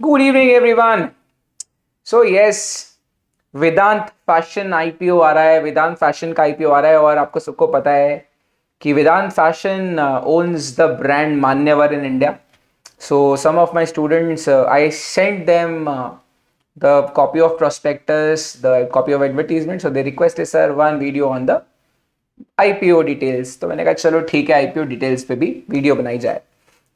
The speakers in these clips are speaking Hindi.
Good evening, everyone. So yes, वेदांत फैशन आईपीओ आ रहा है। वेदांत फैशन का आईपीओ आ रहा है और आपको सबको पता है कि वेदांत फैशन owns the brand मान्यवर in India. So some of my students, I sent them the copy of prospectus, the copy of advertisement. So they requested, sir, one video on the IPO details. तो मैंने कहा चलो ठीक है, आईपीओ डिटेल्स पे भी वीडियो बनाई जाए।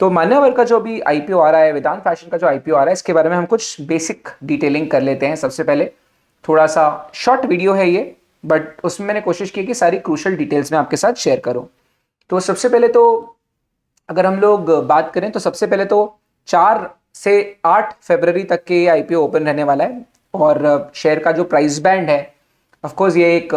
तो मान्यवर का जो भी आईपीओ आ रहा है, वेदांत फैशन का जो आईपीओ आ रहा है, इसके बारे में हम कुछ बेसिक डिटेलिंग कर लेते हैं। सबसे पहले थोड़ा सा शॉर्ट वीडियो है ये, बट उसमें मैंने कोशिश की कि सारी क्रूशल डिटेल्स में आपके साथ शेयर करूं। तो सबसे पहले तो अगर हम लोग बात करें तो सबसे पहले तो 4 से 8 फरवरी तक के आईपीओ ओपन रहने वाला है। और शेयर का जो प्राइस बैंड है, ऑफकोर्स ये एक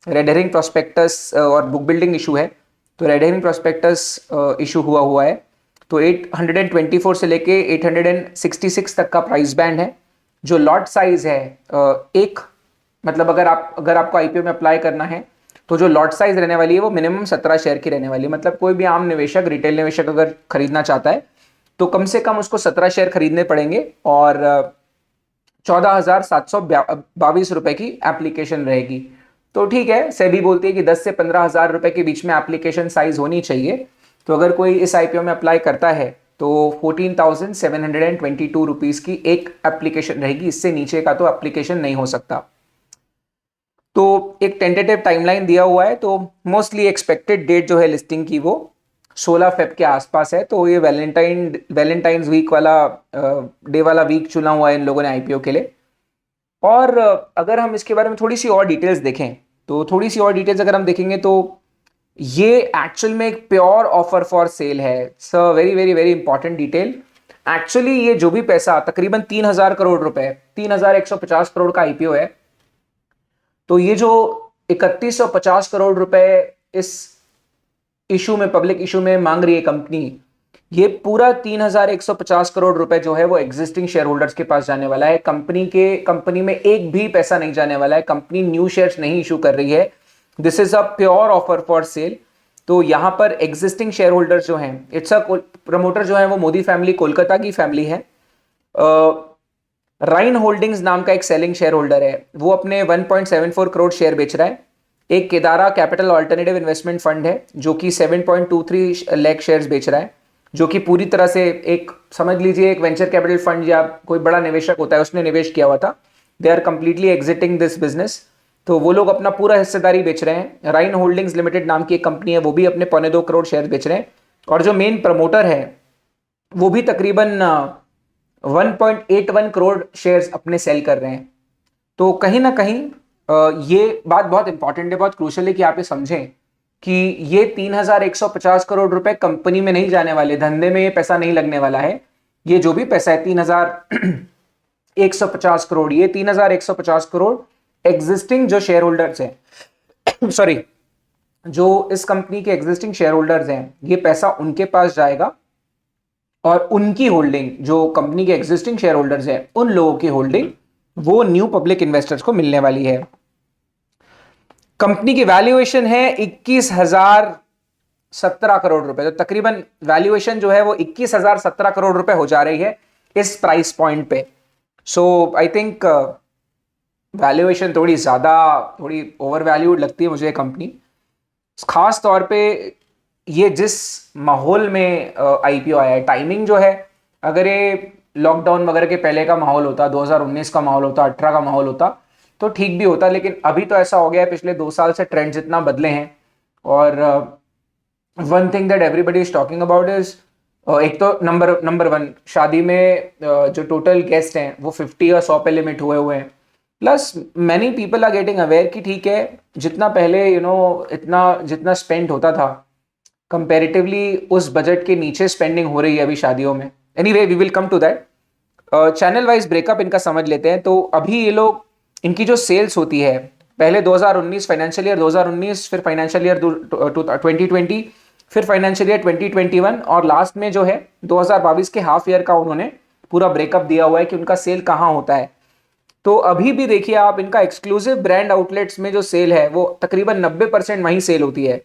रेड हेरिंग प्रोस्पेक्टस और बुक बिल्डिंग इशू है। तो रेड हेरिंग प्रोस्पेक्टस इशू हुआ है। तो 824 से लेके 866 तक का प्राइस बैंड है। जो लॉट साइज है, एक मतलब अगर आपको आईपीओ में अप्लाई करना है तो जो लॉट साइज रहने वाली है वो मिनिमम 17 शेयर की रहने वाली है। मतलब कोई भी आम निवेशक, रिटेल निवेशक अगर खरीदना चाहता है तो कम से कम उसको 17 शेयर खरीदने पड़ेंगे और 14,722 रुपए की एप्लीकेशन रहेगी। तो ठीक है, सेबी बोलती है कि 10 से 15,000 रुपए के बीच में एप्लीकेशन साइज होनी चाहिए। तो अगर कोई इस आईपीओ में अप्लाई करता है तो 14,722 रुपीज की एक एप्लीकेशन रहेगी। इससे नीचे का तो एप्लीकेशन नहीं हो सकता। तो एक टेंटेटिव टाइमलाइन दिया हुआ है। तो मोस्टली एक्सपेक्टेड डेट जो है लिस्टिंग की वो 16 फेब के आसपास है। तो ये वैलेंटाइंस वीक वाला डे वाला वीक चुना हुआ है इन लोगों ने आईपीओ के लिए। और अगर हम इसके बारे में थोड़ी सी और डिटेल्स देखें, तो थोड़ी सी और डिटेल्स अगर हम देखेंगे तो ये एक्चुअल में एक प्योर ऑफर फॉर सेल है। Sir, very very very important detail. Actually ये जो भी पैसा तकरीबन 3,000 करोड़ रुपए, 3,150 करोड़ का आईपीओ है। तो ये जो 3,150 करोड़ रुपए इस इशू में, पब्लिक इशू में मांग रही है कंपनी, ये पूरा 3,150 करोड़ रुपए जो है वो एग्जिस्टिंग शेयर होल्डर्स के पास जाने वाला है। कंपनी में एक भी पैसा नहीं जाने वाला है। कंपनी न्यू शेयर्स नहीं इशू कर रही है। This is a pure offer for cell. तो यहां पर एग्जिस्टिंग शेयर होल्डर्स जो हैं, इट्स अ प्रमोटर जो है वो मोदी फैमिली, कोलकाता की फैमिली है। राइन होल्डिंग्स नाम का एक सेलिंग शेयर होल्डर है, वो अपने 1.74 करोड़ शेयर बेच रहा है। एक Kedaara capital alternative investment fund है जो कि 7.23 लाख शेयर्स बेच रहा है, जो कि पूरी तरह से एक, समझ लीजिए, एक वेंचर कैपिटल फंड या कोई बड़ा निवेशक होता है उसने निवेश किया हुआ था। They are completely exiting this business. तो वो लोग अपना पूरा हिस्सेदारी बेच रहे हैं। राइन होल्डिंग्स लिमिटेड नाम की एक कंपनी है, वो भी अपने 2.25 करोड़ शेयर बेच रहे हैं। और जो मेन प्रमोटर है वो भी तकरीबन 1.81 करोड़ शेयर्स अपने सेल कर रहे हैं। तो कहीं ना कहीं ये बात बहुत इंपॉर्टेंट है, बहुत क्रूशल है कि आप ये समझें कि ये 3,150 करोड़ रुपए कंपनी में नहीं जाने वाले, धंधे में ये पैसा नहीं लगने वाला है। ये जो भी पैसा है 3,150 करोड़, ये 3,150 करोड़ एग्जिस्टिंग जो शेयर होल्डर्स हैं सॉरी, जो इस कंपनी के एग्जिस्टिंग शेयर होल्डर्स हैं, ये पैसा उनके पास जाएगा। और उनकी होल्डिंग, जो कंपनी के एग्जिस्टिंग शेयर होल्डर्स हैं, उन लोगों की होल्डिंग वो न्यू पब्लिक इन्वेस्टर्स को मिलने वाली है। कंपनी की वैल्यूएशन है 21,017 करोड़ रुपए। तो तकरीबन वैल्यूएशन जो है वो 21,017 करोड़ रुपए हो जा रही है इस प्राइस पॉइंट पे। सो आई थिंक वैल्यूएशन थोड़ी ज्यादा, थोड़ी ओवर वैल्यूड लगती है मुझे कंपनी। खास तौर पे ये जिस माहौल में आईपीओ आया है, टाइमिंग जो है, अगर ये लॉकडाउन वगैरह के पहले का माहौल होता, 2019 का माहौल होता, 18 का माहौल होता, तो ठीक भी होता। लेकिन अभी तो ऐसा हो गया है, पिछले 2 साल से ट्रेंड्स इतना बदले हैं। और one thing that everybody is talking about is, एक तो नंबर वन, शादी में जो टोटल गेस्ट हैं वो 50 या 100 पे लिमिट हुए हैं। Plus many people are getting aware कि ठीक है, जितना पहले इतना जितना स्पेंड होता था कंपेरेटिवली उस बजट के नीचे स्पेंडिंग हो रही है अभी शादियों में। Anyway, we will come to that. Channel wise breakup इनका समझ लेते हैं। तो अभी ये लोग, इनकी जो सेल्स होती है, पहले 2019 फाइनेंशियल ईयर 2019, फिर फाइनेंशियल ईयर 2020, फिर फाइनेंशियल ईयर 2021, और लास्ट में जो है 2022 के हाफ ईयर का उन्होंने पूरा ब्रेकअप दिया हुआ है कि उनका सेल कहाँ होता है। तो अभी भी देखिए आप, इनका एक्सक्लूसिव ब्रांड आउटलेट्स में जो सेल है वो तकरीबन 90% वहीं सेल होती है।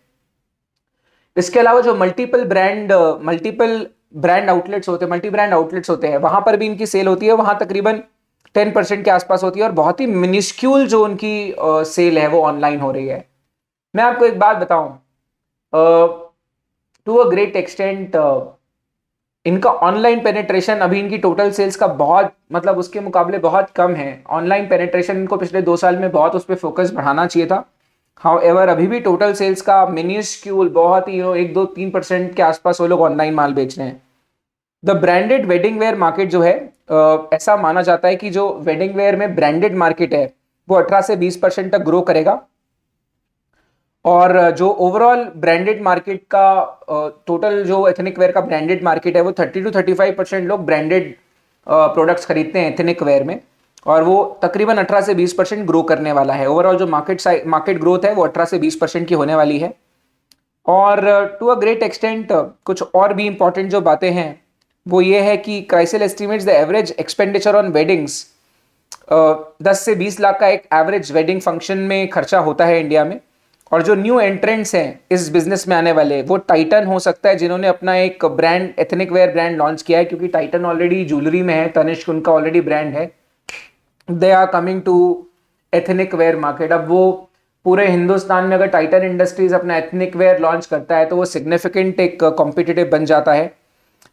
इसके अलावा जो मल्टीपल ब्रांड आउटलेट्स होते हैं, मल्टी ब्रांड आउटलेट्स होते हैं, वहां पर भी इनकी सेल होती है, वहां तकरीबन 10% के आसपास होती है और बहुत ही मिनिस्क्यूल जो उनकी सेल है वो ऑनलाइन हो रही है। मैं आपको एक बात बताऊं, टू अ ग्रेट एक्सटेंट इनका ऑनलाइन पेनिट्रेशन अभी इनकी टोटल सेल्स का बहुत मतलब उसके मुकाबले बहुत कम है। ऑनलाइन पेनिट्रेशन इनको पिछले 2 साल में बहुत उस पर फोकस बढ़ाना चाहिए था। हाउएवर अभी भी टोटल सेल्स का मिनिस्क्यूल बहुत ही 1-2-3% के आसपास वो लोग ऑनलाइन माल बेच रहे हैं। The branded wedding where market जो है, ऐसा माना जाता है कि जो वेडिंग वेयर में ब्रांडेड मार्केट है वो 18 से 20% तक ग्रो करेगा और जो ओवरऑल ब्रांडेड मार्केट का टोटल जो एथनिक वेयर का ब्रांडेड मार्केट है वो 30-35% लोग ब्रांडेड प्रोडक्ट्स खरीदते हैं एथनिक वेयर में और वो तकरीबन 18 से 20% ग्रो करने वाला है। ओवरऑल जो मार्केट ग्रोथ है वो 18 से 20% की होने वाली है। और टू अ ग्रेट एक्सटेंट कुछ और भी इंपॉर्टेंट जो बातें हैं वो ये है कि CRISIL estimates the average expenditure on weddings, 10 से 20 लाख का एक एवरेज वेडिंग फंक्शन में खर्चा होता है इंडिया में। और जो न्यू एंट्रेंट्स हैं इस बिजनेस में आने वाले, वो टाइटन हो सकता है जिन्होंने अपना एक brand ethnic wear brand launch किया है, क्योंकि टाइटन ऑलरेडी ज्वेलरी में है, तनिष्क उनका ऑलरेडी ब्रांड है। They are coming to ethnic wear market. अब वो पूरे हिंदुस्तान में अगर टाइटन इंडस्ट्रीज अपना एथनिक वेयर लॉन्च करता है तो वो सिग्निफिकेंट एक कॉम्पिटिटिव बन जाता है।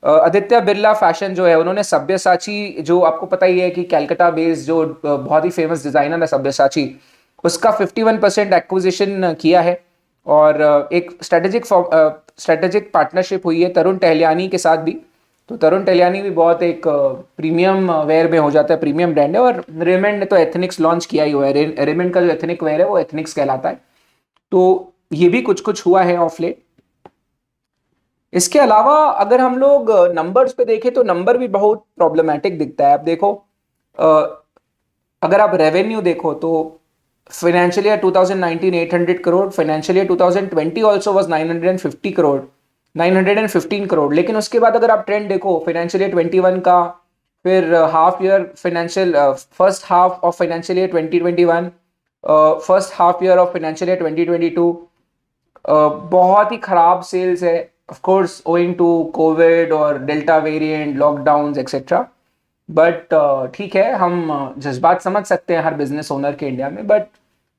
आदित्य बिरला फैशन जो है उन्होंने सब्यसाची, जो आपको पता ही है कि कैलकाटा बेस्ड जो बहुत ही फेमस डिजाइनर है सब्यसाची, उसका 51% एक्विजिशन किया है और एक स्ट्रेटेजिक पार्टनरशिप हुई है तरुण टहलियानी के साथ भी। तो तरुण टहलियानी भी बहुत एक प्रीमियम वेयर में हो जाता है, प्रीमियम ब्रांड है। और रेमंड ने तो एथनिक्स लॉन्च किया ही हुआ है, रेमंड का जो एथनिक वेयर है वो एथनिक्स कहलाता है। तो ये भी कुछ कुछ हुआ है ऑफ लेट। इसके अलावा अगर हम लोग नंबर्स पे देखें तो नंबर भी बहुत प्रॉब्लमेटिक दिखता है। आप देखो, अगर आप रेवेन्यू देखो तो financial year 2019 800 crore, financial year 2020 also was 950 crore, 915 crore. लेकिन उसके बाद अगर आप ट्रेंड देखो फाइनेंशियल ईयर 21 का, फिर half year financial first half of financial year 2021, first half year of financial year 2022, बहुत ही खराब सेल्स है। Of course owing to Covid और delta variant, lockdowns etcetera. But ठीक है, हम जज्बात समझ सकते हैं हर बिजनेस ओनर के इंडिया में, but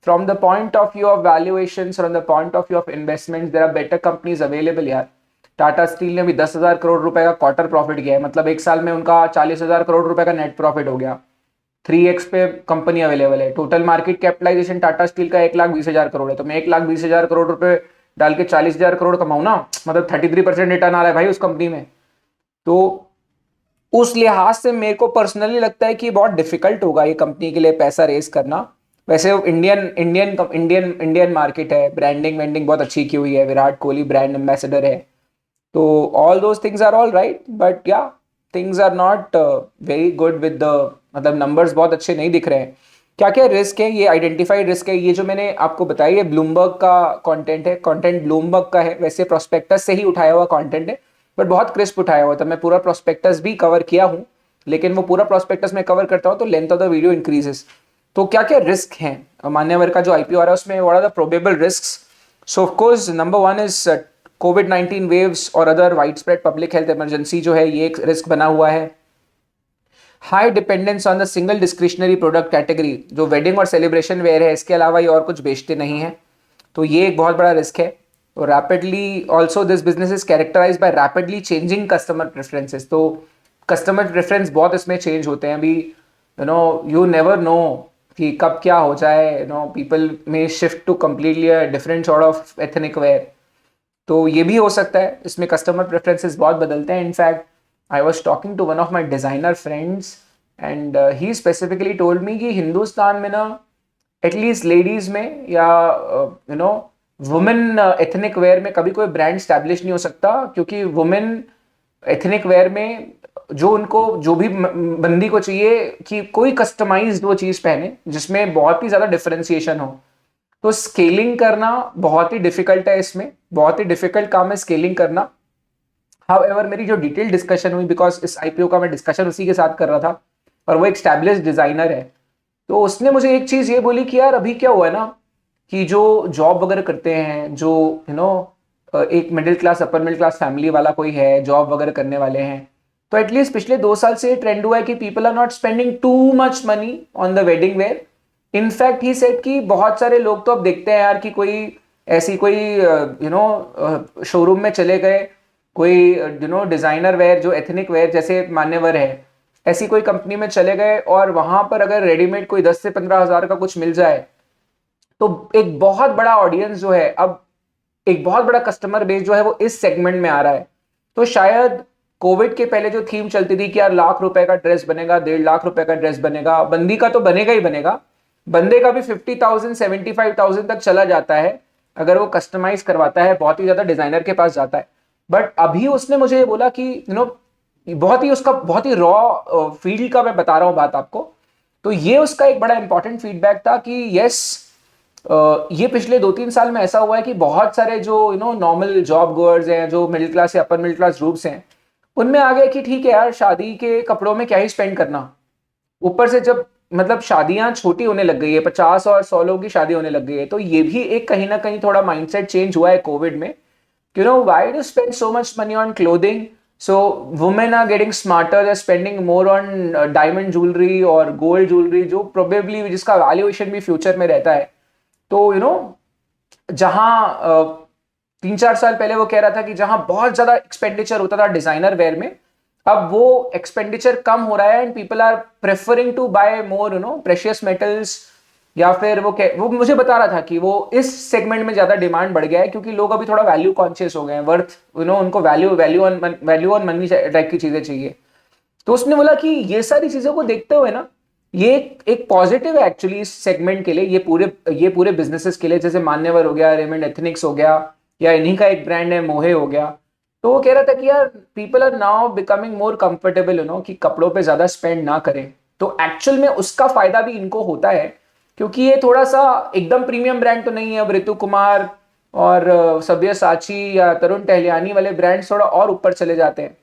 from the point of view of valuation, from the point of view of investment, there are better companies available यार। टाटा स्टील ने भी 10,000 करोड़ रुपए का क्वार्टर प्रॉफिट किया है, मतलब एक साल में उनका 40,000 करोड़ रुपए का नेट प्रॉफिट हो गया। 3x पे कंपनी अवेलेबल है। Total market capitalization Tata Steel का 1,20,000 करोड़ है। तो मैं 1,20,000 करोड़ रुपए डाल के 40,000 करोड़ कमाऊ ना, मतलब 33% रिटर्न आ रहा है भाई उस कंपनी में। तो उस लिहाज से मेरे को पर्सनली लगता है कि बहुत डिफिकल्ट होगा ये कंपनी के लिए पैसा रेस करना। वैसे इंडियन मार्केट है, ब्रांडिंग वेंडिंग बहुत अच्छी की हुई है, विराट कोहली ब्रांड एम्बेसडर है, तो all those things are all right, but yeah things are not very good with the, मतलब नंबर्स बहुत अच्छे नहीं दिख रहे हैं। क्या क्या रिस्क है, ये आइडेंटिफाइड रिस्क है, ये जो मैंने आपको बताया ये ब्लूमबर्ग का कंटेंट है, कंटेंट ब्लूमबर्ग का है, वैसे प्रोस्पेक्टस से ही उठाया हुआ कंटेंट है, बट बहुत क्रिस्प उठाया हुआ था। मैं पूरा प्रोस्पेक्टस भी कवर किया हूँ, लेकिन वो पूरा प्रोस्पेक्टस में कवर करता हूँ तो length of the video increases. तो क्या क्या रिस्क हैं मान्यवर का जो आईपीओ आ रहा है उसमें, what are the probable risks? So of course number 1 is कोविड-19 वेव्स और other wide spread public health emergency जो है ये एक रिस्क बना हुआ है। High dependence on the single discretionary product category, जो वेडिंग और सेलिब्रेशन वेयर है इसके अलावा ये और कुछ बेचते नहीं है, तो ये एक बहुत बड़ा रिस्क है। तो rapidly also this business is characterize by rapidly changing customer preferences. तो कस्टमर प्रेफरेंस बहुत इसमें चेंज होते हैं अभी, यू नेवर नो कि कब क्या हो जाए, पीपल में shift to completely a different sort of ethnic wear. तो ये भी हो सकता है, इसमें कस्टमर प्रेफरेंसेस बहुत बदलते हैं। In fact I was talking to one of my designer friends and he specifically told me कि हिंदुस्तान में ना एटलीस्ट लेडीज में या वुमेन एथनिक वेयर में कभी कोई ब्रांड स्टैब्लिश नहीं हो सकता, क्योंकि वुमेन एथनिक वेयर में जो भी बंदी को चाहिए कि कोई कस्टमाइज्ड वो चीज़ पहने जिसमें बहुत ही ज़्यादा डिफरेंशिएशन हो, तो स्केलिंग करना बहुत ही डिफिकल्ट है, इसमें बहुत ही डिफिकल्ट काम है स्केलिंग करना। हाउएवर मेरी जो डिटेल डिस्कशन हुई, बिकॉज इस आईपीओ का मैं डिस्कशन उसी के साथ कर रहा था और वो एक स्टैब्लिश डिजाइनर है, तो उसने मुझे एक चीज ये बोली कि यार अभी क्या हुआ है ना कि जो जॉब वगैरह करते हैं, जो एक middle class upper middle class family वाला कोई है, जॉब वगैरह करने वाले हैं, तो एटलीस्ट पिछले 2 साल से ट्रेंड हुआ है कि people are not spending too much money on the wedding wear. In fact he said कि बहुत सारे लोग तो अब देखते हैं यार कि कोई ऐसी कोई शोरूम में चले गए, कोई डिजाइनर वेयर जो एथनिक वेयर जैसे मान्यवर है, ऐसी कोई कंपनी में चले गए और वहां पर अगर रेडीमेड कोई 10 से 15 हज़ार का कुछ मिल जाए, तो एक बहुत बड़ा ऑडियंस जो है, अब एक बहुत बड़ा कस्टमर बेस जो है वो इस सेगमेंट में आ रहा है। तो शायद कोविड के पहले जो थीम चलती थी कि यार ₹1,00,000 का ड्रेस बनेगा, ₹1.5 लाख का ड्रेस बनेगा, बंदी का तो बनेगा ही बनेगा, बंदे का भी 50,000 75,000 तक चला जाता है अगर वो कस्टमाइज करवाता है, बहुत ही ज्यादा डिजाइनर के पास जाता है। बट अभी उसने मुझे ये बोला कि बहुत ही उसका बहुत ही रॉ फील्ड का मैं बता रहा हूं बात आपको। तो ये उसका एक बड़ा इंपॉर्टेंट फीडबैक था कि यस, ये पिछले 2-3 साल में ऐसा हुआ है कि बहुत सारे जो नॉर्मल जॉब गोअर्स हैं, जो मिडिल क्लास या अपर मिडिल क्लास ग्रुप्स हैं, उनमें आ गया कि ठीक है यार, शादी के कपड़ों में क्या ही स्पेंड करना। ऊपर से जब मतलब शादियां छोटी होने लग गई है, 50 और 100 लोगों की शादी होने लग गई है, तो ये भी एक कहीं ना कहीं थोड़ा माइंडसेट चेंज हुआ है कोविड में। Why do spend so much money on clothing? So women are getting smarter, they spending more on diamond jewellery और गोल्ड ज्वेलरी, जो प्रोबेबली जिसका वैल्यूएशन भी फ्यूचर में रहता है। तो जहां 3-4 साल पहले वो कह रहा था कि जहां बहुत ज्यादा एक्सपेंडिचर होता था डिजाइनर वेयर में, अब वो एक्सपेंडिचर कम हो रहा है and people are preferring to buy more precious metals. या फिर वो मुझे बता रहा था कि वो इस सेगमेंट में ज्यादा डिमांड बढ़ गया है क्योंकि लोग अभी थोड़ा वैल्यू कॉन्शियस हो गए हैं, वर्थ उनको वैल्यू ऑन मनी टाइप की चीजें चाहिए। तो उसने बोला कि ये सारी चीजों को देखते हुए ना, ये एक पॉजिटिव है एक्चुअली इस सेगमेंट के लिए, ये पूरे बिजनेसेस के लिए, जैसे मान्यवर हो गया, रेमंड एथनिक्स हो गया, या इन्हीं का एक ब्रांड है मोहे हो गया। तो वो कह रहा था कि यार people are now becoming more comfortable कि कपड़ों पे ज्यादा स्पेंड ना करें। तो एक्चुअल में उसका फायदा भी इनको होता है क्योंकि ये थोड़ा सा एकदम प्रीमियम ब्रांड तो नहीं है। अब ऋतु कुमार और सब्यसाची या तरुण टहलियानी वाले ब्रांड्स थोड़ा और ऊपर चले जाते हैं,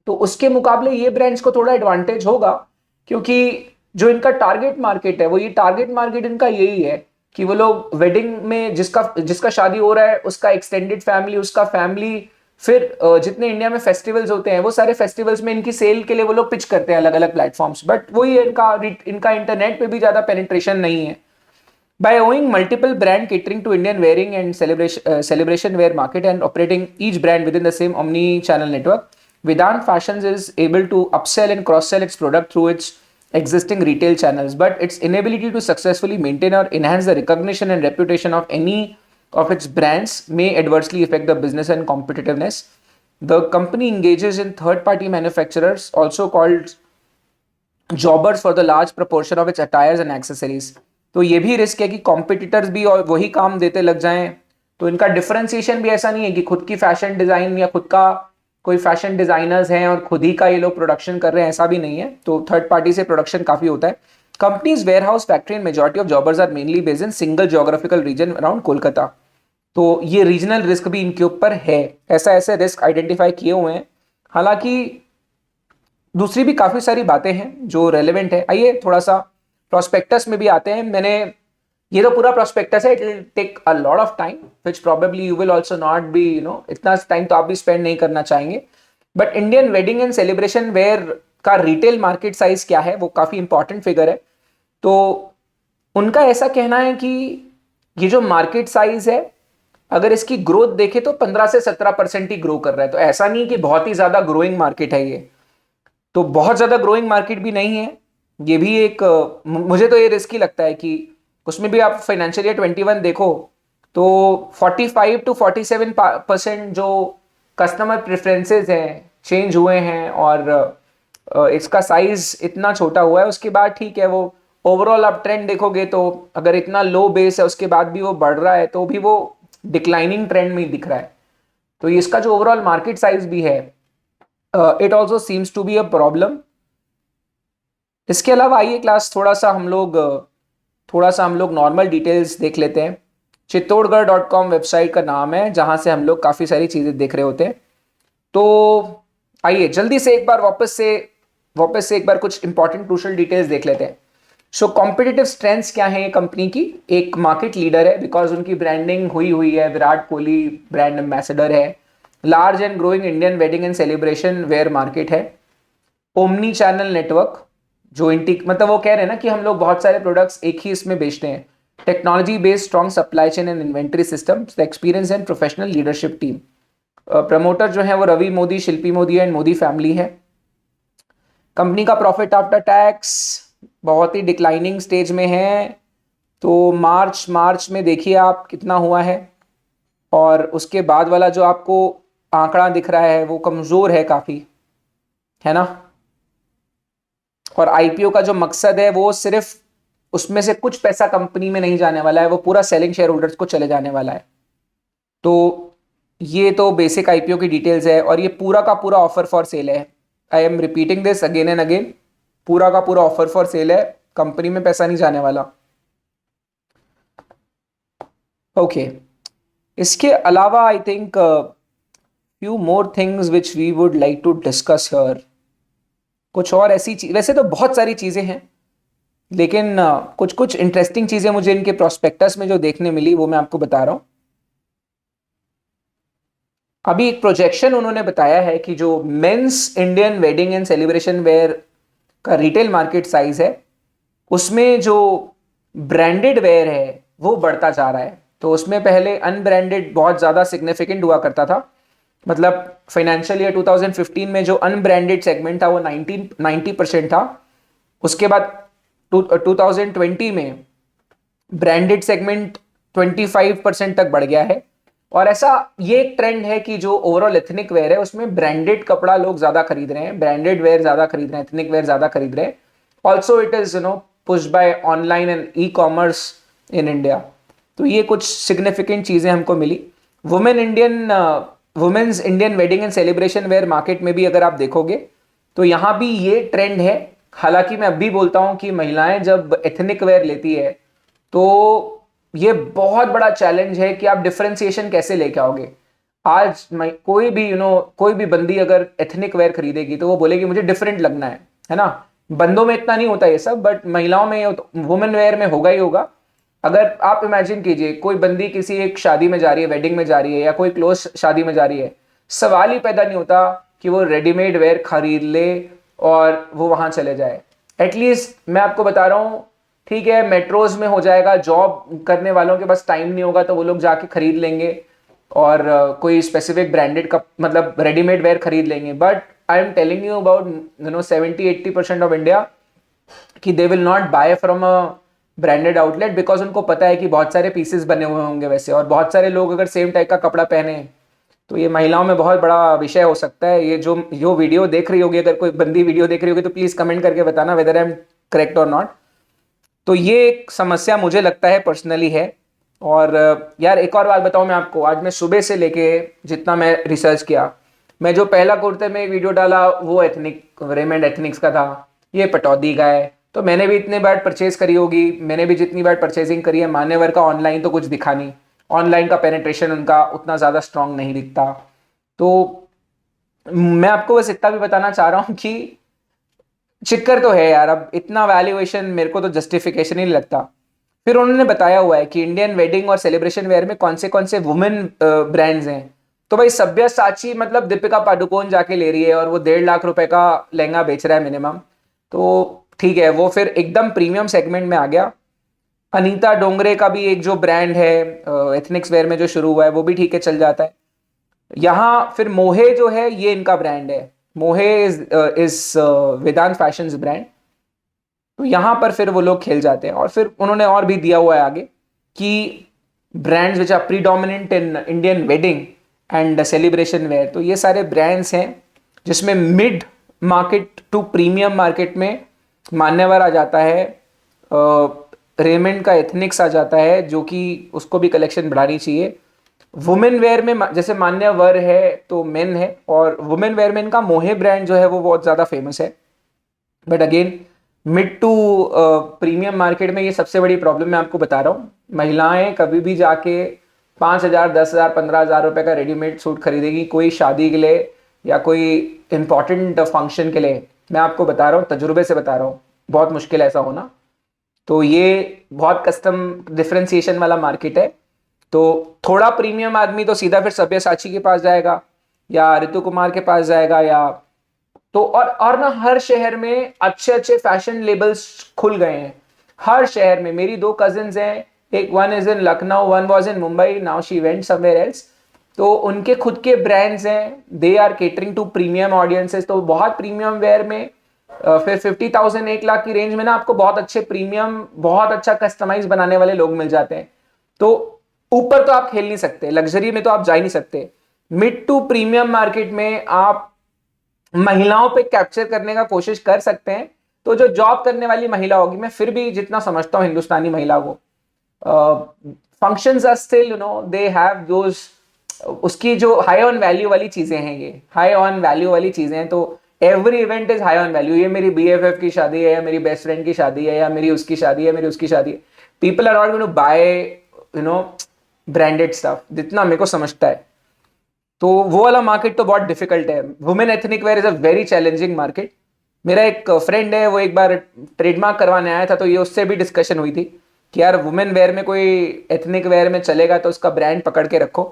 तो उसके मुकाबले ये ब्रांड्स को थोड़ा एडवांटेज होगा क्योंकि जो इनका टारगेट मार्केट है, वो ये टारगेट मार्केट इनका यही है कि वो लोग वेडिंग में जिसका जिसका शादी हो रहा है उसका एक्सटेंडेड फैमिली, उसका फैमिली, फिर जितने इंडिया में फेस्टिवल्स होते हैं वो सारे फेस्टिवल्स में इनकी सेल के लिए वो लोग पिच करते हैं अलग अलग प्लेटफॉर्म्स। बट वही इनका इंटरनेट पे भी ज्यादा पेनिट्रेशन नहीं है। By owning multiple brand catering to Indian wearing and celebration wear market and operating each brand within the same omni-channel network, Vedant Fashions is able to upsell and cross-sell its product through its existing retail channels. But its inability to successfully maintain or enhance the recognition and reputation of any of its brands may adversely affect the business and competitiveness. The company engages in third-party manufacturers, also called jobbers, for the large proportion of its attires and accessories. तो ये भी रिस्क है कि कॉम्पिटिटर्स भी और वही काम देते लग जाएं। तो इनका डिफरेंशिएशन भी ऐसा नहीं है कि खुद की फैशन डिजाइन या खुद का कोई फैशन डिजाइनर्स हैं और खुद ही का ये लोग प्रोडक्शन कर रहे हैं, ऐसा भी नहीं है। तो थर्ड पार्टी से प्रोडक्शन काफी होता है। Companies warehouse factory and majority of jobbers are mainly based in single geographical region around Kolkata. तो ये रीजनल रिस्क भी इनके ऊपर है, ऐसा ऐसे रिस्क आइडेंटिफाई किए हुए हैं। हालांकि दूसरी भी काफी सारी बातें हैं जो रेलेवेंट है। आइए थोड़ा सा प्रोस्पेक्टस में भी आते हैं। मैंने ये तो पूरा प्रोस्पेक्टस है, it will take a lot of time which probably you will also not be इतना टाइम तो आप भी स्पेंड नहीं करना चाहेंगे। But Indian wedding and celebration wear का रिटेल मार्केट साइज क्या है, वो काफी इंपॉर्टेंट फिगर है। तो उनका ऐसा कहना है कि ये जो मार्केट साइज है, अगर इसकी ग्रोथ देखे तो 15 से 17% ही ग्रो कर रहा है। तो ऐसा नहीं कि बहुत ही ज्यादा ग्रोइंग मार्केट है ये, तो बहुत ज्यादा ग्रोइंग मार्केट भी नहीं है। ये भी एक मुझे तो ये रिस्की लगता है कि उसमें भी आप फाइनेंशियल ईयर 21 देखो तो 45 to 47% जो कस्टमर प्रेफरेंसेस हैं चेंज हुए हैं और इसका साइज इतना छोटा हुआ है। उसके बाद ठीक है, वो ओवरऑल आप ट्रेंड देखोगे तो अगर इतना लो बेस है उसके बाद भी वो बढ़ रहा है तो भी वो डिक्लाइनिंग ट्रेंड में दिख रहा है। तो इसका जो ओवरऑल मार्केट साइज भी है, it also seems to be a problem. इसके अलावा आइए क्लास थोड़ा सा हम लोग नॉर्मल डिटेल्स देख लेते हैं। चित्तौड़गढ़.com वेबसाइट का नाम है जहां से हम लोग काफ़ी सारी चीज़ें देख रहे होते हैं। तो आइए जल्दी से एक बार वापस से एक बार कुछ इंपॉर्टेंट क्रूशियल डिटेल्स देख लेते हैं। सो कॉम्पिटिटिव स्ट्रेंथ्स क्या है ये कंपनी की? एक मार्केट लीडर है बिकॉज उनकी ब्रांडिंग हुई हुई है, विराट कोहली ब्रांड एम्बेसडर है। Large and growing Indian wedding and celebration wear market है। ओमनी चैनल नेटवर्क, जो इंटी मतलब वो कह रहे हैं ना कि हम लोग बहुत सारे प्रोडक्ट्स एक ही इसमें बेचते हैं। Technology based strong supply chain and inventory system, experience and professional leadership team. Promoter जो है वो रवि मोदी, शिल्पी मोदी एंड मोदी फैमिली है। कंपनी का प्रॉफिट आफ्टर टैक्स बहुत ही डिक्लाइनिंग स्टेज में है। तो मार्च में देखिए आप कितना हुआ है, और उसके बाद वाला जो आपको आंकड़ा दिख रहा है वो कमजोर है काफी, है ना। और आईपीओ का जो मकसद है वो सिर्फ उसमें से कुछ पैसा कंपनी में नहीं जाने वाला है, वो पूरा सेलिंग शेयर होल्डर्स को चले जाने वाला है। तो ये तो बेसिक आईपीओ की डिटेल्स है, और ये पूरा का पूरा ऑफर फॉर सेल है। I am repeating this again and again, पूरा का पूरा ऑफर फॉर सेल है, कंपनी में पैसा नहीं जाने वाला। ओके इसके अलावा I think few more things which we would like to discuss here. कुछ और ऐसी चीज, वैसे तो बहुत सारी चीजें हैं, लेकिन कुछ कुछ इंटरेस्टिंग चीजें मुझे इनके प्रोस्पेक्टस में जो देखने मिली वो मैं आपको बता रहा हूं। अभी एक प्रोजेक्शन उन्होंने बताया है कि जो men's Indian wedding and celebration wear का रिटेल मार्केट साइज है, उसमें जो ब्रांडेड वेयर है वो बढ़ता जा रहा है। तो उसमें पहले अनब्रांडेड बहुत ज़्यादा सिग्निफिकेंट हुआ करता था। मतलब फाइनेंशियल ईयर 2015 में जो अनब्रांडेड सेगमेंट था वो 90% था। उसके बाद 2020 में ब्रांडेड सेगमेंट 25% तक बढ़ गया है। और ऐसा ये एक ट्रेंड है कि जो ओवरऑल एथनिक वेयर है उसमें ब्रांडेड कपड़ा लोग ज्यादा खरीद रहे हैं, ब्रांडेड वेयर ज्यादा खरीद रहे हैं, एथनिक वेयर ज्यादा खरीद रहे हैं। Also it is pushed by online and e commerce in India. तो ये कुछ सिग्निफिकेंट चीजें हमको मिली। Women's Indian wedding and celebration wear market में भी अगर आप देखोगे तो यहाँ भी ये ट्रेंड है। हालांकि मैं अभी बोलता हूं कि महिलाएं जब एथनिक वेयर लेती है तो ये बहुत बड़ा चैलेंज है कि आप डिफरेंशिएशन कैसे लेके आओगे। आज कोई भी कोई भी बंदी अगर एथनिक वेयर खरीदेगी तो वो बोलेगी मुझे डिफरेंट लगना है ना। बंदों में इतना नहीं होता ये सब, बट महिलाओं में वुमेन वेयर में होगा ही होगा। अगर आप इमेजिन कीजिए कोई बंदी किसी एक शादी में जा रही है, वेडिंग में जा रही है, या कोई क्लोज शादी में जा रही है, सवाल ही पैदा नहीं होता कि वो रेडीमेड वेयर खरीद ले और वो वहां चले जाए। एटलीस्ट मैं आपको बता रहा हूं, ठीक है मेट्रोज में हो जाएगा, जॉब करने वालों के पास टाइम नहीं होगा तो वो लोग जाके खरीद लेंगे और कोई स्पेसिफिक ब्रांडेड का मतलब रेडीमेड वेयर खरीद लेंगे। But I am telling you about 70-80% of India कि they will not buy from a branded outlet, because उनको पता है कि बहुत सारे पीसेस बने हुए होंगे वैसे, और बहुत सारे लोग अगर सेम टाइप का कपड़ा पहने तो ये महिलाओं में बहुत बड़ा विषय हो सकता है। ये जो वीडियो देख रही होगी, अगर कोई बंदी वीडियो देख रही होगी तो प्लीज कमेंट करके बताना वेदर आई एम करेक्ट और नॉट। तो ये एक समस्या मुझे लगता है पर्सनली है। और यार एक और बात बताऊं मैं आपको, आज मैं सुबह से लेके जितना मैं रिसर्च किया, मैं जो पहला कुर्ते में वीडियो डाला वो एथनिक रेमंड एथनिक्स का था, ये पटौदी का है। तो मैंने भी इतने बार परचेज करी होगी, मैंने भी जितनी बार परचेजिंग करी है, मान्यवर का ऑनलाइन तो कुछ दिखा नहीं, ऑनलाइन का पेनिट्रेशन उनका उतना ज़्यादा स्ट्रांग नहीं दिखता। तो मैं आपको बस इतना भी बताना चाह रहा हूँ कि चिक्कर तो है यार, अब इतना वैल्यूएशन मेरे को तो जस्टिफिकेशन ही नहीं लगता। फिर उन्होंने बताया हुआ है कि इंडियन वेडिंग और सेलिब्रेशन वेयर में कौन से वुमेन ब्रांड्स हैं। तो भाई सब्यसाची मतलब दीपिका पादुकोण जाके ले रही है और वो 1.5 लाख रुपए का लहंगा बेच रहा है मिनिमम। तो ठीक है, वो फिर एकदम प्रीमियम सेगमेंट में आ गया। अनीता डोंगरे का भी एक जो ब्रांड है एथनिक्स वेयर में जो शुरू हुआ है वो भी ठीक है, चल जाता है। यहाँ फिर मोहे जो है ये इनका ब्रांड है, मोहे इज वेदांत फैशंस ब्रांड। तो यहां पर फिर वो लोग खेल जाते हैं। और फिर उन्होंने और भी दिया हुआ है आगे कि brands which are predominant in Indian wedding and celebration wear. तो ये सारे ब्रांड्स हैं जिसमें mid market to premium market में मान्यवर आ जाता है, रेमंड का एथनिक्स आ जाता है, जो कि उसको भी कलेक्शन बढ़ानी चाहिए। वुमेन वेयर में जैसे मान्यवर है तो मेन है, और वुमेन वेयर में इनका मोहे ब्रांड जो है वो बहुत ज़्यादा फेमस है। But again mid to premium market में ये सबसे बड़ी प्रॉब्लम मैं आपको बता रहा हूँ। महिलाएं कभी भी जाके 5,000, 10,000, 15,000 रुपए का रेडीमेड सूट खरीदेगी कोई शादी के लिए या कोई इंपॉर्टेंट फंक्शन के लिए, मैं आपको बता रहा हूँ, तजुर्बे से बता रहा हूँ, बहुत मुश्किल है ऐसा होना। तो ये बहुत कस्टम डिफरेंशिएशन वाला मार्केट है। तो थोड़ा प्रीमियम आदमी तो सीधा फिर सब्यसाची के पास जाएगा या ऋतु कुमार के पास जाएगा, या तो और ना हर शहर में अच्छे अच्छे फैशन लेबल्स खुल गए हैं हर शहर में। मेरी दो कजिन्स हैं, एक one is in Lucknow, one was in Mumbai, now she went somewhere else. तो उनके खुद के ब्रांड्स हैं, they are catering to premium audiences. तो बहुत प्रीमियम वेयर में फिर 50,000 1 लाख की रेंज में ना आपको बहुत अच्छे प्रीमियम, बहुत अच्छा कस्टमाइज बनाने वाले लोग मिल जाते हैं। तो ऊपर तो आप खेल नहीं सकते, लग्जरी में तो आप जा ही नहीं सकते। मिड टू प्रीमियम मार्केट में आप महिलाओं पे कैप्चर करने का कोशिश कर सकते हैं। तो जो जॉब करने वाली महिला होगी, मैं फिर भी जितना समझता हूं हिंदुस्तानी महिला को, functions are still they have those, उसकी जो हाई ऑन वैल्यू वाली चीजें हैं, ये हाई ऑन वैल्यू वाली चीजें हैं। तो every event is high on value. ये मेरी BFF की शादी है, या मेरी बेस्ट फ्रेंड की शादी है, या मेरी उसकी शादी है, मेरी उसकी शादी है। People are not going to buy branded stuff, जितना मेरे को समझता है। तो वो वाला मार्केट तो बहुत डिफिकल्ट है। Women ethnic wear is a very challenging market. मेरा एक फ्रेंड है, वो एक बार ट्रेडमार्क करवाने आया था, तो ये उससे भी डिस्कशन हुई थी कि यार वुमेन वेयर में कोई एथनिक वेयर में चलेगा तो उसका ब्रांड पकड़ के रखो।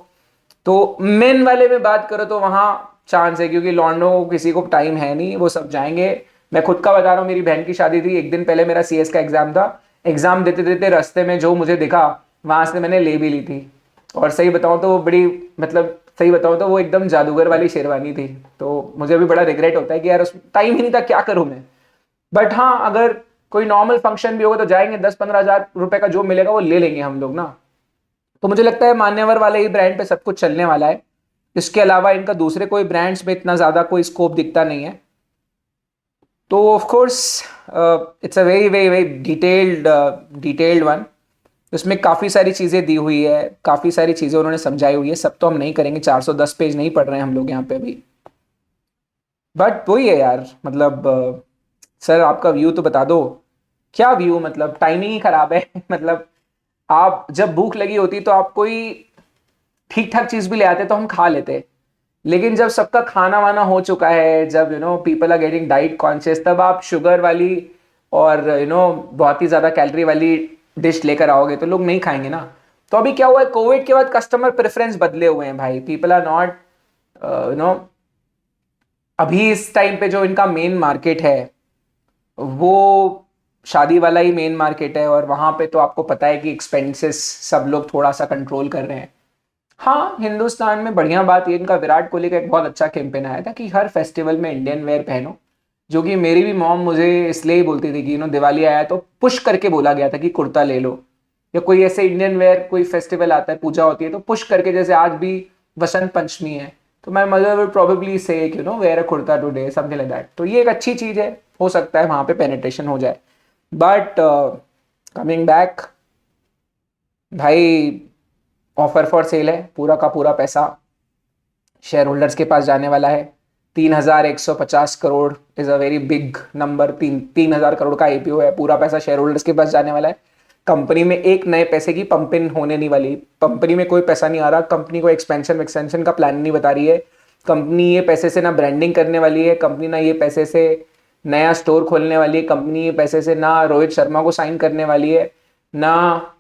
तो मेन वाले में बात करो तो वहां चांस है, क्योंकि लॉन्डो किसी को टाइम है नहीं, वो सब जाएंगे। मैं खुद का बता रहा हूँ, मेरी बहन की शादी थी, एक दिन पहले मेरा CS का एग्जाम था। एग्जाम देते देते रास्ते में जो मुझे दिखा वहां से मैंने ले भी ली थी। और सही बताऊं तो वो बड़ी, मतलब सही बताऊं तो वो एकदम जादूगर वाली शेरवानी थी। तो मुझे अभी बड़ा रिग्रेट होता है कि यार उस टाइम ही नहीं था, क्या करूं मैं। बट हाँ, अगर कोई नॉर्मल फंक्शन भी होगा तो जाएंगे, 10-15 हज़ार रुपए का जो मिलेगा वो ले लेंगे हम लोग ना। तो मुझे लगता है मान्यवर वाले ही ब्रांड पे सब कुछ चलने वाला है। इसके अलावा इनका दूसरे कोई ब्रांड्स में इतना ज्यादा कोई स्कोप दिखता नहीं है। तो of course it's a very very very detailed one. उसमें काफ़ी सारी चीज़ें दी हुई है, काफ़ी सारी चीज़ें उन्होंने समझाई हुई है। सब तो हम नहीं करेंगे, 410 पेज नहीं पढ़ रहे हैं हम लोग यहाँ पे अभी। बट वही है यार, मतलब सर आपका व्यू तो बता दो। क्या व्यू, मतलब टाइमिंग ही खराब है मतलब आप जब भूख लगी होती तो आप कोई ठीक ठाक चीज़ भी ले आते तो हम खा लेते। लेकिन जब सबका खाना वाना हो चुका है, जब people are getting diet conscious, तब आप शुगर वाली और बहुत ही ज़्यादा कैलोरी वाली डिश लेकर आओगे तो लोग नहीं खाएंगे ना। तो अभी क्या हुआ है, कोविड के बाद कस्टमर प्रेफरेंस बदले हुए हैं भाई। पीपल आर नॉट अभी इस टाइम पे जो इनका मेन मार्केट है वो शादी वाला ही मेन मार्केट है। और वहां पे तो आपको पता है कि एक्सपेंसेस सब लोग थोड़ा सा कंट्रोल कर रहे हैं। हाँ, हिंदुस्तान में बढ़िया बात ये, इनका विराट कोहली का एक बहुत अच्छा कैंपेन आया था कि हर फेस्टिवल में इंडियन वेयर पहनो। जो कि मेरी भी मॉम मुझे इसलिए ही बोलती थी कि दिवाली आया तो पुश करके बोला गया था कि कुर्ता ले लो, या कोई ऐसे इंडियन वेयर कोई फेस्टिवल आता है, पूजा होती है तो पुश करके, जैसे आज भी वसंत पंचमी है तो my mother will probably say wear a kurta today, something like that. तो ये एक अच्छी चीज है, हो सकता है वहां पे पेनिट्रेशन हो जाए। बट कमिंग बैक भाई, ऑफर फॉर सेल है, पूरा का पूरा पैसा शेयर होल्डर्स के पास जाने वाला है। 3,150 crore is a very big number. 3,000 crore का IPO है, पूरा पैसा शेयर होल्डर्स के पास जाने वाला है। कंपनी में एक नए पैसे की पंपिंग होने नहीं वाली, कंपनी में कोई पैसा नहीं आ रहा। कंपनी को एक्सपेंशन का प्लान नहीं बता रही है। कंपनी ये पैसे से ना ब्रांडिंग करने वाली है, कंपनी ना ये पैसे से नया स्टोर खोलने वाली है, कंपनी ये पैसे से ना रोहित शर्मा को साइन करने वाली है, ना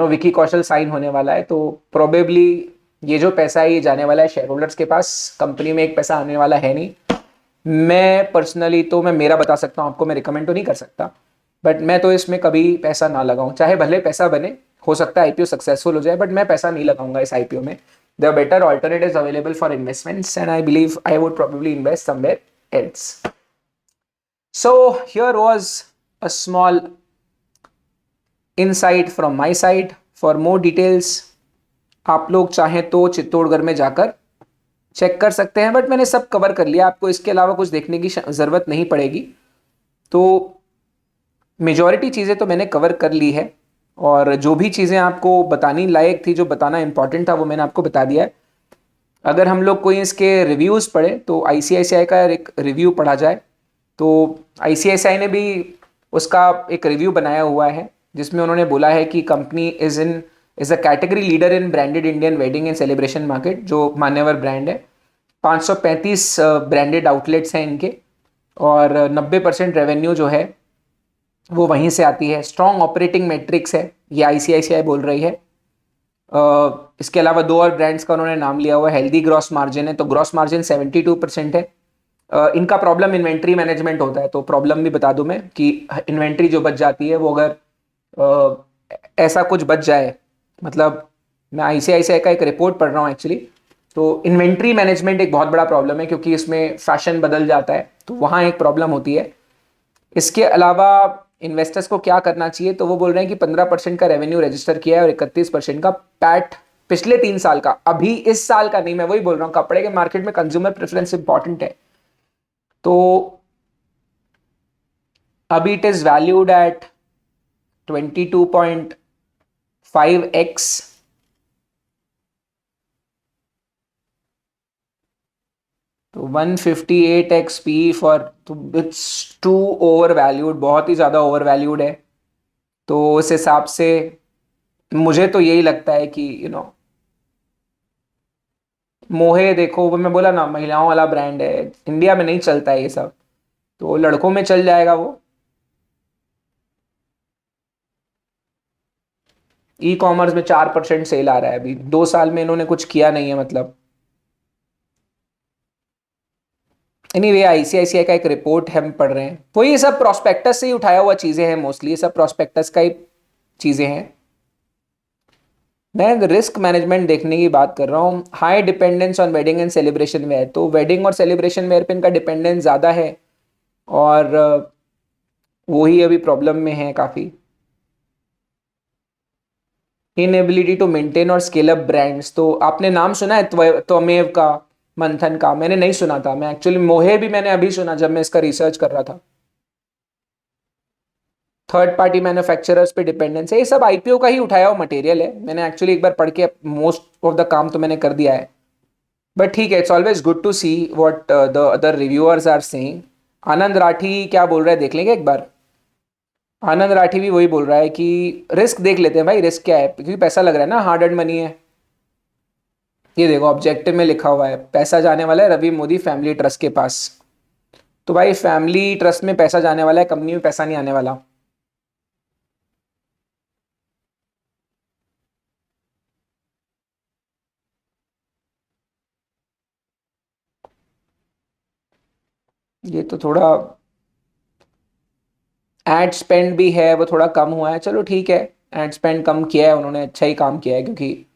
विकी कौशल साइन होने वाला है। तो प्रोबेबली ये जो पैसा है ये जाने वाला है शेयर होल्डर्स के पास, कंपनी में एक पैसा आने वाला है नहीं। मैं पर्सनली तो मैं मेरा बता सकता हूँ आपको, मैं रिकमेंड तो नहीं कर सकता, बट मैं तो इसमें कभी पैसा ना लगाऊं। चाहे भले पैसा बने, हो सकता है IPO सक्सेसफुल हो जाए, बट मैं पैसा नहीं लगाऊंगा इस IPO में। There are better alternatives available for investments and I believe I would probably invest somewhere else. So here was a small insight from my side. For more details आप लोग चाहें तो चित्तौड़गढ़ में जाकर चेक कर सकते हैं, बट मैंने सब कवर कर लिया, आपको इसके अलावा कुछ देखने की ज़रूरत नहीं पड़ेगी। तो मेजॉरिटी चीज़ें तो मैंने कवर कर ली है, और जो भी चीज़ें आपको बतानी लायक थी, जो बताना इंपॉर्टेंट था, वो मैंने आपको बता दिया है। अगर हम लोग कोई इसके रिव्यूज़ पढ़े तो ICICI का एक रिव्यू पढ़ा जाए तो ICICI ने भी उसका एक रिव्यू बनाया हुआ है, जिसमें उन्होंने बोला है कि company is a category leader in branded Indian wedding and celebration market, जो मान्यवर ब्रांड है। 535 ब्रांडेड आउटलेट्स हैं इनके, और 90% रेवेन्यू जो है वो वहीं से आती है। स्ट्रॉन्ग ऑपरेटिंग मैट्रिक्स है, ये आईसीआईसीआई बोल रही है। इसके अलावा दो और ब्रांड्स का उन्होंने नाम लिया हुआ है। हेल्दी ग्रॉस मार्जिन है, तो ग्रॉस मार्जिन 72% है। इनका प्रॉब्लम इन्वेंट्री मैनेजमेंट होता है, तो प्रॉब्लम भी बता दूं मैं कि इन्वेंट्री जो बच जाती है वो अगर ऐसा कुछ बच जाए, मतलब मैं आईसीआईसीआई का एक रिपोर्ट पढ़ रहा हूँ एक्चुअली, तो इन्वेंट्री मैनेजमेंट एक बहुत बड़ा प्रॉब्लम है क्योंकि इसमें फैशन बदल जाता है, तो वहाँ एक प्रॉब्लम होती है। इसके अलावा इन्वेस्टर्स को क्या करना चाहिए, तो वो बोल रहे हैं कि 15% का रेवेन्यू रजिस्टर किया है और 31% का पैट पिछले 3 साल का, अभी इस साल का नहीं। मैं वही बोल रहा हूँ, कपड़े के मार्केट में कंज्यूमर प्रेफरेंस इंपॉर्टेंट है। तो अभी it is valued at 22.5x, तो 158x पी फॉर, तो इट्स टू ओवर वैल्यूड, बहुत ही ज्यादा ओवर वैल्यूड है। तो उस हिसाब से मुझे तो यही लगता है कि मोहे देखो, वो मैं बोला ना महिलाओं वाला ब्रांड है, इंडिया में नहीं चलता है ये सब, तो लड़कों में चल जाएगा वो। ई कॉमर्स में 4% सेल आ रहा है, अभी 2 साल में इन्होंने कुछ किया नहीं है मतलब। एनीवे आईसीआईसीआई का एक रिपोर्ट हम पढ़ रहे हैं, वो ये सब प्रोस्पेक्टस से ही उठाया हुआ चीजें हैं, मोस्टली ये सब प्रोस्पेक्टस का ही चीजें हैं। मैं रिस्क मैनेजमेंट देखने की बात कर रहा हूँ। High dependence on wedding and celebration wear, तो वेडिंग और सेलिब्रेशन वेयर पे इनका डिपेंडेंस ज़्यादा है, और वही अभी प्रॉब्लम में है काफ़ी। इनएबिलिटी टू मेंटेन और स्केल अप ब्रांड्स, तो आपने नाम सुना है त्वमेव का, मंथन का? मैंने नहीं सुना था, मैं एक्चुअली मोहे भी मैंने अभी सुना जब मैं इसका रिसर्च कर रहा था। थर्ड पार्टी मैन्युफैक्चरर्स पे डिपेंडेंस है, ये सब आईपीओ का ही उठाया हुआ मटेरियल है। मैंने एक्चुअली एक बार पढ़ के मोस्ट ऑफ द काम तो मैंने कर दिया है, बट ठीक है, it's always good to see what the other reviewers are saying. Anand Rathi क्या बोल रहा है देख लेंगे एक बार। आनंद राठी भी वही बोल रहा है कि रिस्क देख लेते हैं भाई, रिस्क क्या है, क्योंकि पैसा लग रहा है ना, हार्ड अर्न मनी है। ये देखो ऑब्जेक्टिव में लिखा हुआ है पैसा जाने वाला है रवि मोदी फैमिली ट्रस्ट के पास। तो भाई फैमिली ट्रस्ट में पैसा जाने वाला है, कंपनी में पैसा नहीं आने वाला। ये तो थोड़ा एड स्पेंड भी है, वो थोड़ा कम हुआ है, चलो ठीक है। एड स्पेंड कम किया है उन्होंने, अच्छा ही काम किया है, क्योंकि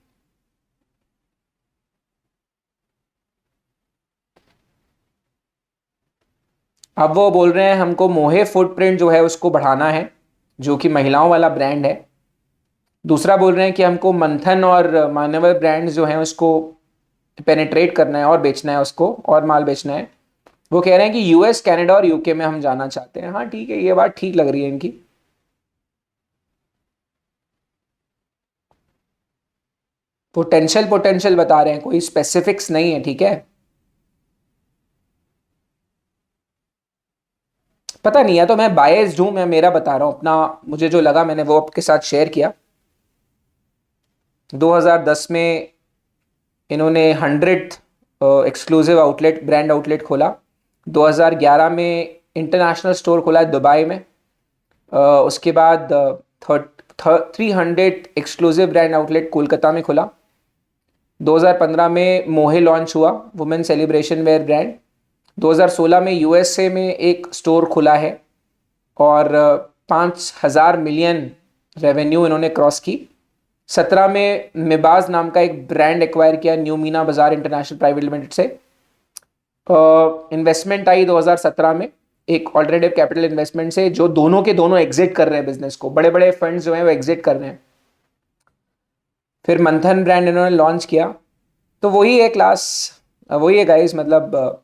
अब वो बोल रहे हैं हमको मोहे फुटप्रिंट जो है उसको बढ़ाना है, जो कि महिलाओं वाला ब्रांड है। दूसरा बोल रहे हैं कि हमको मंथन और मान्यवर ब्रांड्स जो हैं उसको पेनिट्रेट करना है और बेचना है, उसको और माल बेचना है। वो कह रहे हैं कि यूएस कनाडा और यूके में हम जाना चाहते हैं। हाँ ठीक है, ये बात ठीक लग रही है इनकी। पोटेंशियल पोटेंशियल बता रहे हैं, कोई स्पेसिफिक्स नहीं है, ठीक है। पता नहीं है, तो मैं बायस्ड हूं, मैं मेरा बता रहा हूं अपना, मुझे जो लगा मैंने वो आपके साथ शेयर किया। 2010 में इन्होंने 100th exclusive outlet, brand outlet खोला। 2011 में इंटरनेशनल स्टोर खोला है दुबई में। उसके बाद 300 एक्सक्लूसिव ब्रांड आउटलेट कोलकाता में खुला। 2015 में मोहे लॉन्च हुआ, वुमेन सेलिब्रेशन वेयर ब्रांड। 2016 में यूएसए में एक स्टोर खुला है, और 5,000 मिलियन रेवेन्यू इन्होंने क्रॉस की। 17 में मिबाज नाम का एक ब्रांड एक्वायर किया न्यू मीना बाजार इंटरनेशनल प्राइवेट लिमिटेड से। इन्वेस्टमेंट आई 2017 में एक ऑल्टरनेटिव कैपिटल इन्वेस्टमेंट से, जो दोनों के दोनों एग्जिट कर रहे हैं बिजनेस को, बड़े बड़े फंड्स जो हैं वो एग्जिट कर रहे हैं। फिर मंथन ब्रांड इन्होंने लॉन्च किया। तो वही है क्लास, वही है गाइस, मतलब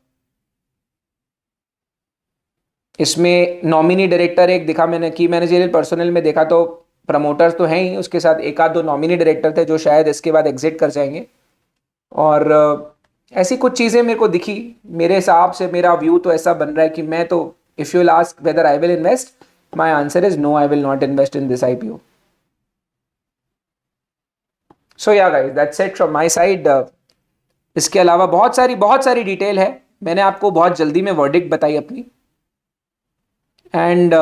इसमें नॉमिनी डायरेक्टर एक दिखा मैंने, की मैनेजरियल पर्सनल में देखा तो प्रमोटर्स तो हैं ही, उसके साथ एक आध दो नॉमिनी डायरेक्टर थे जो शायद इसके बाद एग्जिट कर जाएंगे। और ऐसी कुछ चीज़ें मेरे को दिखी। मेरे हिसाब से मेरा व्यू तो ऐसा बन रहा है कि मैं तो, if you ask whether I will invest, my answer is no, I will not invest in this IPO. So yeah guys, that's it from my side. इसके अलावा बहुत सारी डिटेल है, मैंने आपको बहुत जल्दी में वर्डिक्ट बताई अपनी। एंड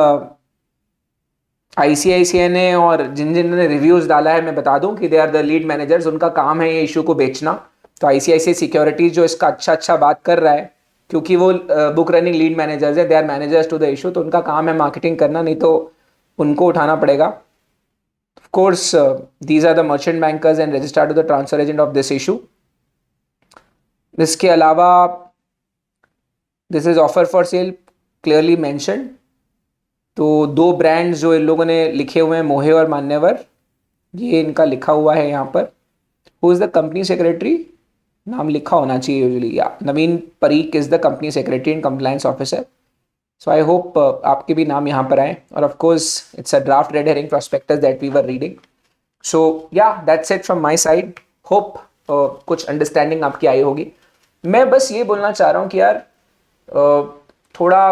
आईसीआईसीआई ने और जिन जिन ने रिव्यूज डाला है, मैं बता दूं कि they are the lead managers, उनका काम है ये इशू को बेचना। तो आईसीआईसीआई सिक्योरिटीज जो इसका अच्छा बात कर रहा है, क्योंकि वो बुक रनिंग लीड मैनेजर्स है, they are managers to the issue, तो उनका काम है मार्केटिंग करना, नहीं तो उनको उठाना पड़ेगा। Of course these are the merchant bankers and registered to the transfer agent of this issue. इसके अलावा this is offer for sale clearly mentioned. तो दो ब्रांड्स जो इन लोगों ने लिखे हुए हैं, मोहे और मान्यवर, ये इनका लिखा हुआ है यहाँ पर। Who is the company secretary, नाम लिखा होना चाहिए usually, yeah Naveen Pareek is the company secretary and compliance officer. So I hope आपके भी नाम यहाँ पर आए। और of course it's a draft red herring prospectus that we were reading. So yeah that's it from my side. Hope कुछ अंडरस्टैंडिंग आपकी आई होगी। मैं बस ये बोलना चाह रहा हूँ कि यार थोड़ा